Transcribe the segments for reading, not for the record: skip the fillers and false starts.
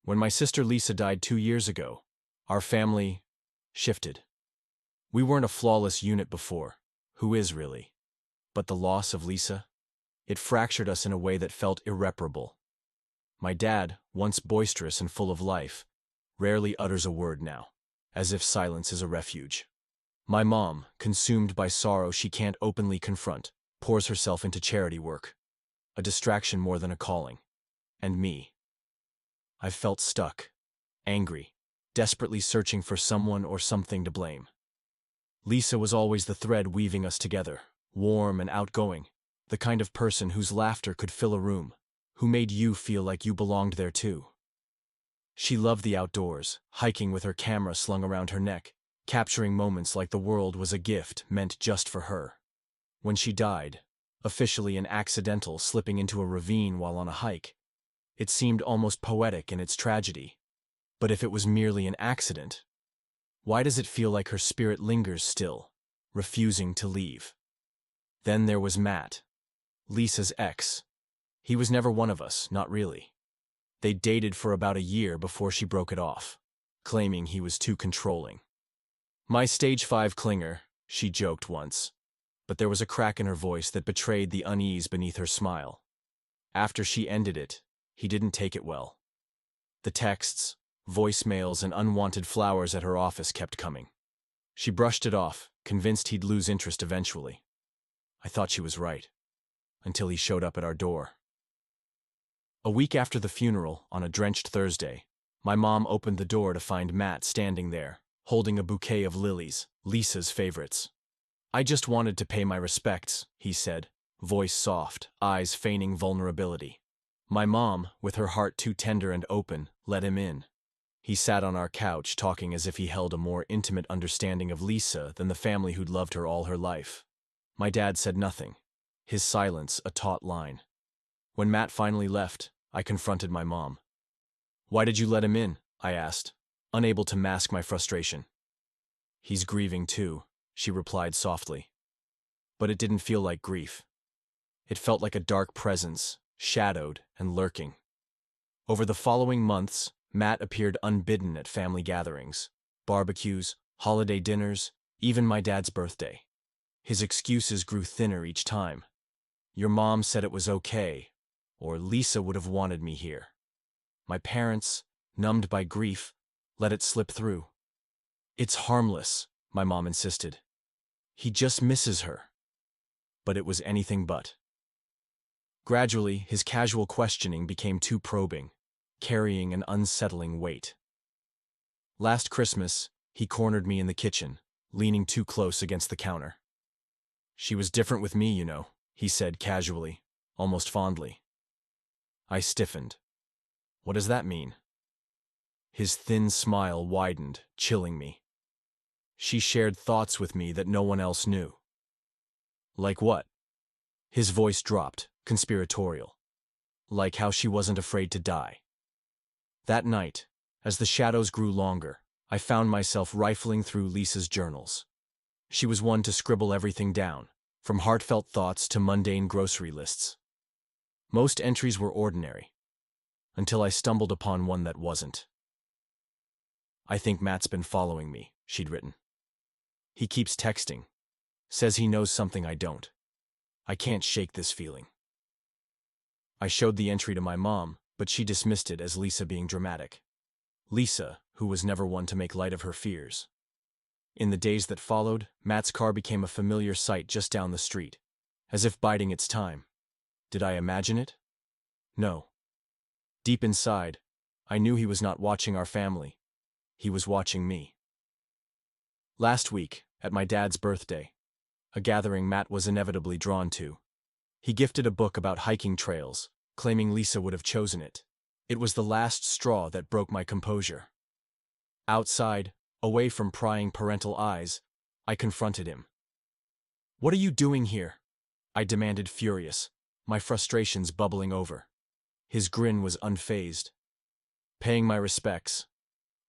When my sister Lisa died 2 years ago, our family shifted. We weren't a flawless unit before. Who is really? But the loss of Lisa? It fractured us in a way that felt irreparable. My dad, once boisterous and full of life, rarely utters a word now, as if silence is a refuge. My mom, consumed by sorrow she can't openly confront, pours herself into charity work, a distraction more than a calling. And me. I've felt stuck, angry, desperately searching for someone or something to blame. Lisa was always the thread weaving us together, warm and outgoing, the kind of person whose laughter could fill a room, who made you feel like you belonged there too. She loved the outdoors, hiking with her camera slung around her neck, capturing moments like the world was a gift meant just for her. When she died, officially an accidental slipping into a ravine while on a hike, it seemed almost poetic in its tragedy. But if it was merely an accident, why does it feel like her spirit lingers still, refusing to leave? Then there was Matt, Lisa's ex. He was never one of us, not really. They dated for about a year before she broke it off, claiming he was too controlling. My stage 5 clinger, she joked once, but there was a crack in her voice that betrayed the unease beneath her smile. After she ended it, he didn't take it well. The texts, voicemails, and unwanted flowers at her office kept coming. She brushed it off, convinced he'd lose interest eventually. I thought she was right, until he showed up at our door. A week after the funeral, on a drenched Thursday, my mom opened the door to find Matt standing there, holding a bouquet of lilies, Lisa's favorites. "I just wanted to pay my respects," he said, voice soft, eyes feigning vulnerability. My mom, with her heart too tender and open, let him in. He sat on our couch, talking as if he held a more intimate understanding of Lisa than the family who'd loved her all her life. My dad said nothing, his silence a taut line. When Matt finally left, I confronted my mom. "Why did you let him in?" I asked, unable to mask my frustration. "He's grieving too," she replied softly. But it didn't feel like grief. It felt like a dark presence, shadowed and lurking. Over the following months, Matt appeared unbidden at family gatherings, barbecues, holiday dinners, even my dad's birthday. His excuses grew thinner each time. "Your mom said it was okay," or "Lisa would have wanted me here." My parents, numbed by grief, let it slip through. "It's harmless," my mom insisted. "He just misses her." But it was anything but. Gradually, his casual questioning became too probing, carrying an unsettling weight. Last Christmas, he cornered me in the kitchen, leaning too close against the counter. "She was different with me, you know," he said casually, almost fondly. I stiffened. "What does that mean?" His thin smile widened, chilling me. "She shared thoughts with me that no one else knew." "Like what?" His voice dropped, conspiratorial. "Like how she wasn't afraid to die." That night, as the shadows grew longer, I found myself rifling through Lisa's journals. She was one to scribble everything down, from heartfelt thoughts to mundane grocery lists. Most entries were ordinary, until I stumbled upon one that wasn't. "I think Matt's been following me," she'd written. "He keeps texting. Says he knows something I don't. I can't shake this feeling." I showed the entry to my mom, but she dismissed it as Lisa being dramatic. Lisa, who was never one to make light of her fears. In the days that followed, Matt's car became a familiar sight just down the street, as if biding its time. Did I imagine it? No. Deep inside, I knew he was not watching our family. He was watching me. Last week, at my dad's birthday, a gathering Matt was inevitably drawn to, he gifted a book about hiking trails, claiming Lisa would have chosen it. It was the last straw that broke my composure. Outside, away from prying parental eyes, I confronted him. "What are you doing here?" I demanded, furious, my frustrations bubbling over. His grin was unfazed. "Paying my respects.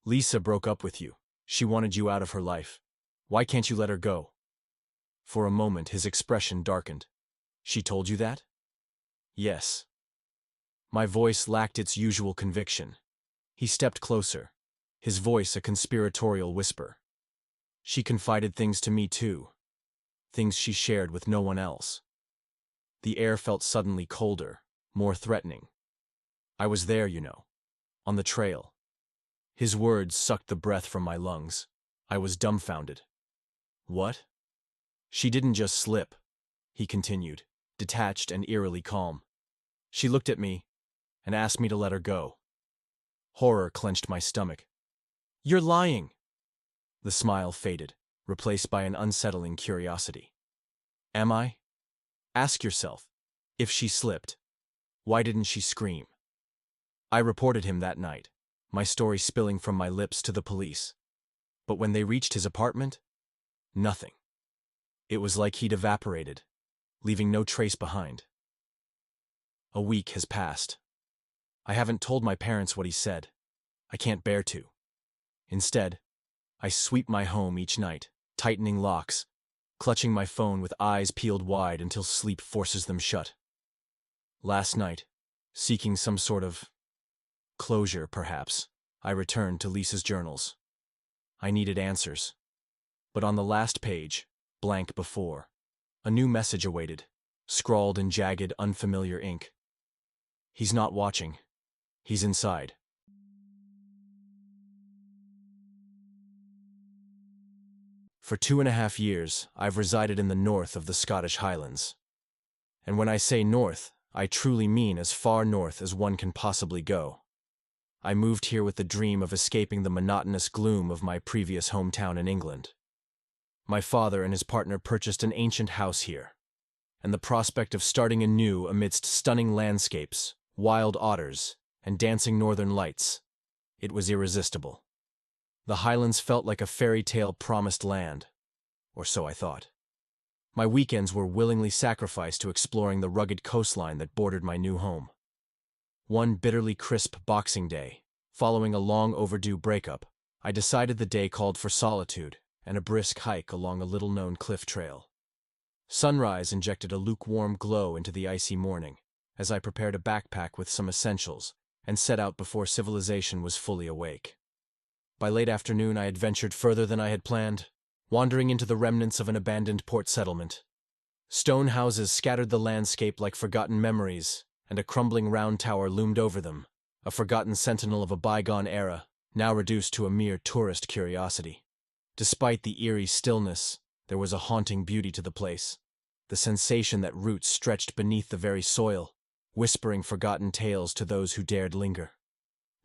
Lisa broke up with you. She wanted you out of her life. Why can't you let her go?" For a moment his expression darkened. "She told you that?" "Yes." My voice lacked its usual conviction. He stepped closer, his voice a conspiratorial whisper. She confided things to me too, things she shared with no one else. The air felt suddenly colder, more threatening. I was there, on the trail. His words sucked the breath from my lungs. I was dumbfounded. What? She didn't just slip, he continued, detached and eerily calm. She looked at me and asked me to let her go. Horror clenched my stomach. You're lying! The smile faded, replaced by an unsettling curiosity. Am I? Ask yourself, if she slipped, why didn't she scream? I reported him that night, my story spilling from my lips to the police. But when they reached his apartment, nothing. It was like he'd evaporated, leaving no trace behind. A week has passed. I haven't told my parents what he said. I can't bear to. Instead, I sweep my home each night, tightening locks, clutching my phone with eyes peeled wide until sleep forces them shut. Last night, seeking some sort of closure, perhaps, I returned to Lisa's journals. I needed answers. But on the last page, blank before, a new message awaited, scrawled in jagged, unfamiliar ink. He's not watching. He's inside. For 2.5 years, I've resided in the north of the Scottish Highlands. And when I say north, I truly mean as far north as one can possibly go. I moved here with the dream of escaping the monotonous gloom of my previous hometown in England. My father and his partner purchased an ancient house here, and the prospect of starting anew amidst stunning landscapes, wild otters, and dancing northern lights, it was irresistible. The Highlands felt like a fairy tale promised land, or so I thought. My weekends were willingly sacrificed to exploring the rugged coastline that bordered my new home. One bitterly crisp Boxing Day, following a long overdue breakup, I decided the day called for solitude and a brisk hike along a little-known cliff trail. Sunrise injected a lukewarm glow into the icy morning as I prepared a backpack with some essentials and set out before civilization was fully awake. By late afternoon, I had ventured further than I had planned, wandering into the remnants of an abandoned port settlement. Stone houses scattered the landscape like forgotten memories, and a crumbling round tower loomed over them, a forgotten sentinel of a bygone era, now reduced to a mere tourist curiosity. Despite the eerie stillness, there was a haunting beauty to the place, the sensation that roots stretched beneath the very soil, whispering forgotten tales to those who dared linger.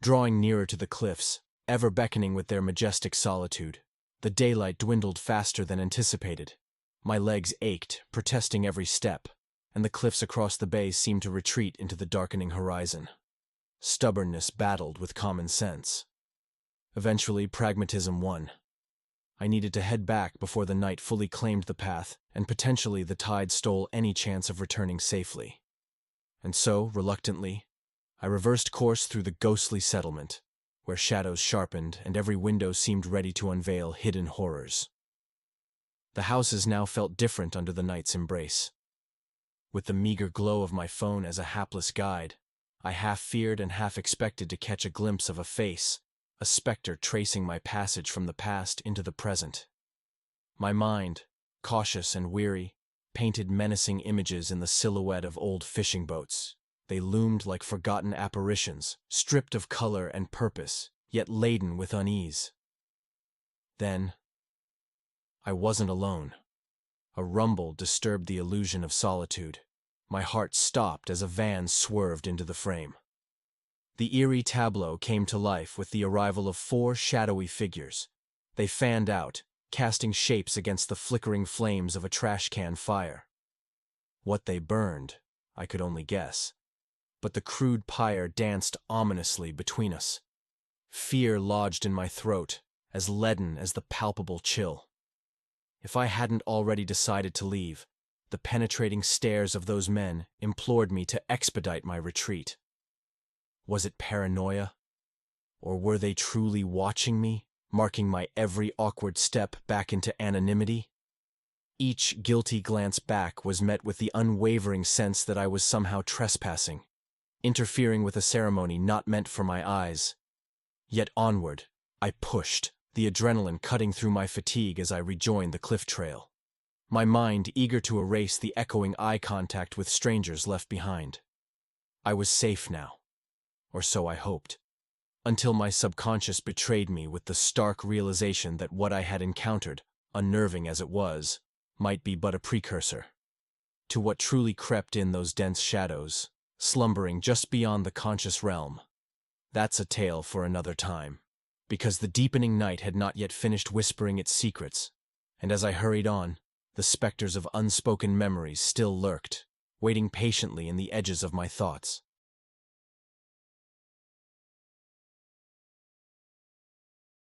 Drawing nearer to the cliffs, ever beckoning with their majestic solitude, the daylight dwindled faster than anticipated. My legs ached, protesting every step, and the cliffs across the bay seemed to retreat into the darkening horizon. Stubbornness battled with common sense. Eventually, pragmatism won. I needed to head back before the night fully claimed the path, and potentially the tide stole any chance of returning safely. And so, reluctantly, I reversed course through the ghostly settlement, where shadows sharpened and every window seemed ready to unveil hidden horrors. The houses now felt different under the night's embrace. With the meager glow of my phone as a hapless guide, I half feared and half expected to catch a glimpse of a face, a specter tracing my passage from the past into the present. My mind, cautious and weary, painted menacing images in the silhouette of old fishing boats. They loomed like forgotten apparitions, stripped of color and purpose, yet laden with unease. Then, I wasn't alone. A rumble disturbed the illusion of solitude. My heart stopped as a van swerved into the frame. The eerie tableau came to life with the arrival of 4 shadowy figures. They fanned out, casting shapes against the flickering flames of a trash can fire. What they burned, I could only guess. But the crude pyre danced ominously between us. Fear lodged in my throat, as leaden as the palpable chill. If I hadn't already decided to leave, the penetrating stares of those men implored me to expedite my retreat. Was it paranoia? Or were they truly watching me, marking my every awkward step back into anonymity? Each guilty glance back was met with the unwavering sense that I was somehow trespassing, interfering with a ceremony not meant for my eyes. Yet onward, I pushed, the adrenaline cutting through my fatigue as I rejoined the cliff trail. My mind eager to erase the echoing eye contact with strangers left behind. I was safe now, or so I hoped, until my subconscious betrayed me with the stark realization that what I had encountered, unnerving as it was, might be but a precursor to what truly crept in those dense shadows, slumbering just beyond the conscious realm. That's a tale for another time, because the deepening night had not yet finished whispering its secrets, and as I hurried on, the specters of unspoken memories still lurked, waiting patiently in the edges of my thoughts.